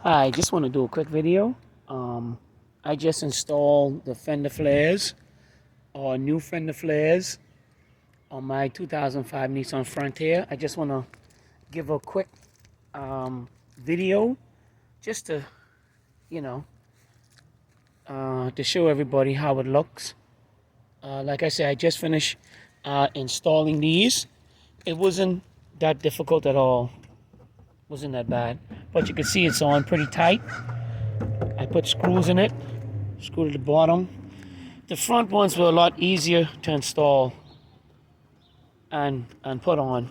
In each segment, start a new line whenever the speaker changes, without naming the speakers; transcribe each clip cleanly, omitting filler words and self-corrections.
Hi, just want to do a quick video. I just installed the fender flares or new fender flares on my 2005 Nissan Frontier. I just want to give a quick video just to, you know, to show everybody how it looks. Like I said, I just finished installing these. It wasn't that difficult at all. Wasn't that bad. But you can see it's on pretty tight. I put screws in it, screw to the bottom. The front ones were a lot easier to install and put on.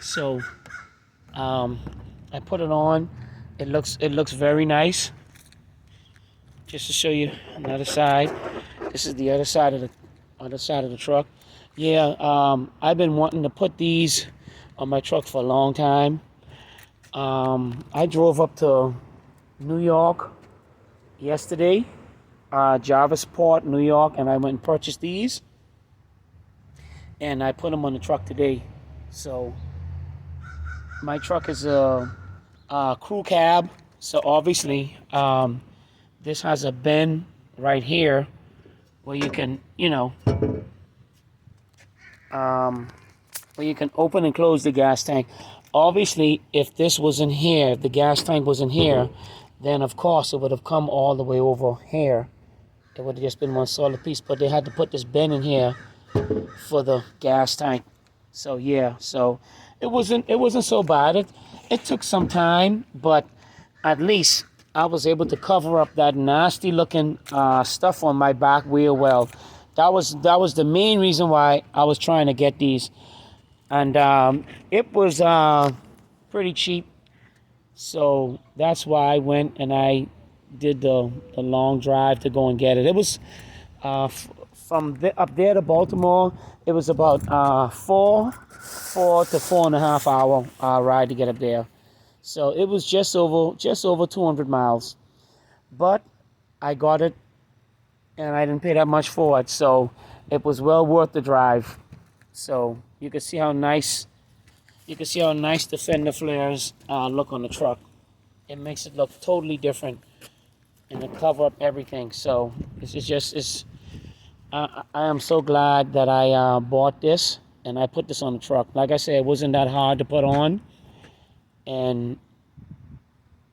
So I put it on. It looks very nice. Just to show you another side. This is the other side of the truck. Yeah, I've been wanting to put these on my truck for a long time. I drove up to New York yesterday, Jarvisport, New York, and I went and purchased these, and I put them on the truck today. So my truck is a crew cab, so obviously this has a bend right here where you can, where you can open and close the gas tank. Obviously, if this was in here, if the gas tank was in here, then of course it would have come all the way over here. It would have just been one solid piece, but they had to put this bend in here for the gas tank. So yeah, so it wasn't so bad. It took some time, but at least I was able to cover up that nasty looking stuff on my back wheel well. That was the main reason why I was trying to get these, and it was pretty cheap. So that's why I went and I did the long drive to go and get it. It was from up there to Baltimore. It was about 4 to 4.5 hour ride to get up there. So it was just over 200 miles. But I got it, and I didn't pay that much for it. So it was well worth the drive. So you can see how nice the fender flares look on the truck. It makes it look totally different, and to cover up everything. So I am so glad that I bought this and I put this on the truck. Like I said, it wasn't that hard to put on, and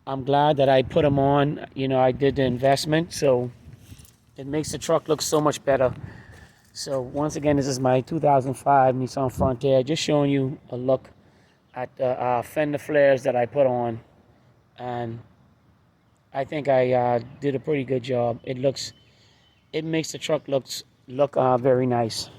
I'm glad that I put them on. I did the investment, so it makes the truck look so much better. So once again, this is my 2005 Nissan Frontier. Just showing you a look at the fender flares that I put on, and I think I did a pretty good job. It makes the truck look very nice.